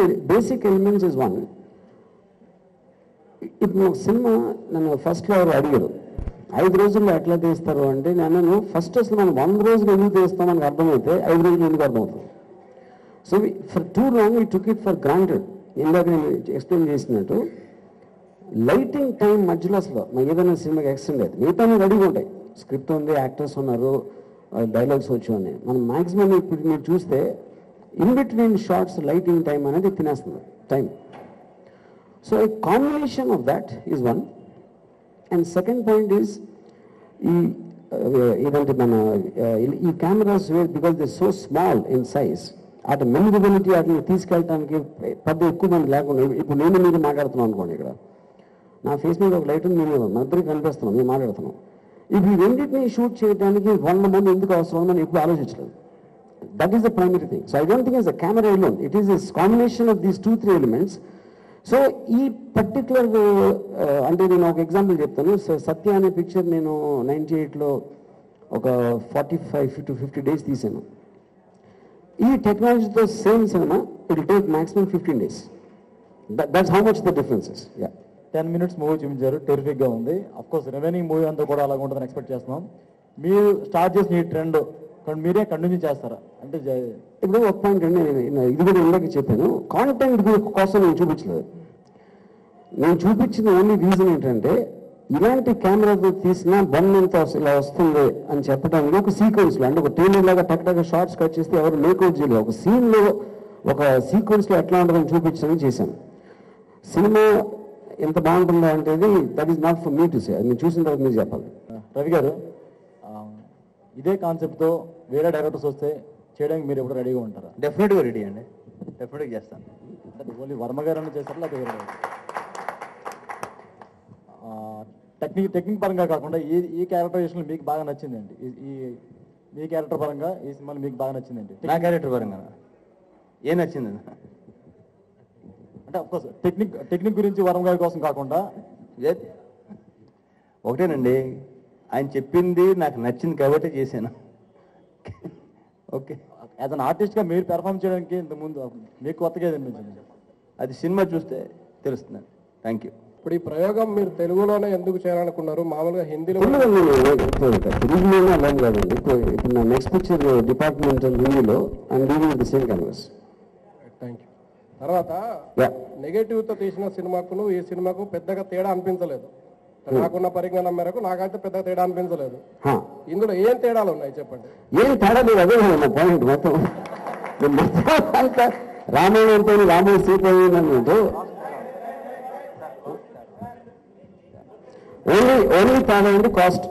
The basic elements is one. ఇప్పుడు cinema నన్ను ఫస్ట్లో ఎవరు అడిగారు 5 రోజుల్లో ఎట్లా తీస్తారు అంటే నేను ఫస్ట్ అసలు మనం 100 రోజులు ఎందుకు తీస్తాం మనకు అర్థమైతే 5 రోజులు ఎందుకు అర్థమవుతుంది. So for two long we took it for granted. ఇందాక నేను ఎక్స్ప్లెయిన్ చేసినట్టు లైటింగ్ టైం మధ్యలో అసలు ఏదైనా సినిమాకి ఎక్స్టెండ్ అవుతుంది. మిగతా రెడీగా ఉంటాయి, స్క్రిప్ట్ ఉంది, యాక్టర్స్ ఉన్నారు, డైలాగ్స్ వచ్చి ఉన్నాయి. మనం మ్యాక్సిమం ఇప్పుడు మీరు చూస్తే in between shorts lighting time అనేది తినేస్తుంది time. So a combination of that is one, and second point is ఏదంటే మన ఈ cameras because they so small in size అటు మెమరబిలిటీ వాటిని తీసుకెళ్ళడానికి పెద్ద ఎక్కువ మంది లేకుండా ఇప్పుడు నేను మీరు మాట్లాడుతున్నాం అనుకోండి, ఇక్కడ నా ఫేస్ మీద ఒక లైట్ ఉంది, నేను మన ఇద్దరికి కనిపిస్తున్నాం, మేము మాట్లాడుతున్నాం. ఇప్పుడు ఈ రెండింటిని షూట్ చేయడానికి 100 మంది ఎందుకు అవసరం అని ఎప్పుడు ఆలోచించలేదు. That is the primary thing. So I don't think it's a camera alone. It is a combination of these 2-3 elements. So ఈ పర్టికులర్ అంటే నేను ఒక ఎగ్జాంపుల్ చెప్తాను. సత్య అనే పిక్చర్ నేను 98లో ఒక 45 to 50 days తీసాను. ఈ టెక్నాలజీతో same cinema it will take maximum 15 days. That's how much the difference is. Yeah. 10 minutes movie చూపించారు, టెరిఫిక్గా ఉంది. అఫ్కోర్స్ రిమైనింగ్ మూవీ అంతా కూడా అలాగ ఉంటుందని ఎక్స్పెక్ట్ చేస్తున్నాం. మీరు స్టార్ట్ చేసిన ఈ ట్రెండ్ మీరే కంటిన్యూ చేస్తారా అంటే? ఇప్పుడు ఒక పాయింట్ అండి, నేను ఇది కూడా ఇందాక చెప్పాను, కాంటెంట్ కోసం నేను చూపించలేదు. నేను చూపించిన ఓన్లీ రీజన్ ఏంటంటే ఇలాంటి కెమెరాతో తీసిన బొమ్మంత ఇలా వస్తుంది అని చెప్పడానికి ఒక సీక్వెన్స్లో, అంటే ఒక ట్రైలర్ లాగా టక్ షార్ట్స్ కట్ చేస్తే ఎవరు మేకౌట్ చేయలేదు, ఒక సీన్లో ఒక సీక్వెన్స్లో ఎట్లా ఉంటుందని చూపించడానికి చేశాను. సినిమా ఎంత బాగుంటుందో అంటే that is not for me to say, అది నేను చూసిన తర్వాత మీరు చెప్పాలి. రవి గారు, ఇదే కాన్సెప్ట్తో వేరే డైరెక్టర్స్ వస్తే చేయడానికి మీరు ఎప్పుడు రెడీగా ఉంటారా? డెఫినెట్గా రెడీ అండి, డెఫినెట్గా చేస్తాను. అంటే ఓన్లీ వర్మ గారు అన్న చేస్తారా లేకపోతే వేరే టెక్నిక్ పరంగా కాకుండా ఈ క్యారెక్టరైజేషన్ మీకు బాగా నచ్చిందండి? మీ క్యారెక్టర్ పరంగా ఈ సినిమాలో మీకు బాగా నచ్చిందండి? నా క్యారెక్టర్ పరంగా ఏం నచ్చిందండి అంటే అఫ్కోర్స్ టెక్నిక్ గురించి వర్మ గారి కోసం కాకుండా ఒకటేనండి, ఆయన చెప్పింది నాకు నచ్చింది కాబట్టి చేశాను. ఓకే, యాజ్ అన్ ఆర్టిస్ట్గా మీరు పెర్ఫామ్ చేయడానికి ఇంతకుముందు మీకు కొత్తగా అనిపించింది? అది సినిమా చూస్తే తెలుస్తుంది. Thank you. ఇప్పుడు ఈ ప్రయోగం మీరు తెలుగులోనే ఎందుకు చేయాలనుకున్నారు? మామూలుగా హిందీలో తెలుగులోనే అలా కాదండి. ఇప్పుడు నా నెక్స్ట్ పిక్చర్ డిపార్ట్మెంటల్ హిందీలో and doing the same canvas. Thank you. తర్వాత నెగటివ్తో తీసిన సినిమాకు ఈ సినిమాకు పెద్దగా తేడా అనిపించలేదు. నాకున్న పరిజ్ఞానం మేరకు నాకైతే పెద్ద తేడా అనిపించలేదు. ఇందులో ఏం తేడాలు ఉన్నాయి చెప్పండి? ఏం తేడా లేదు, అదే నా పాయింట్. మొత్తం అంతా రామాయణంతో రాముడు సీత అన్నట్టు ఓన్లీ తేడా అంటే కాస్ట్.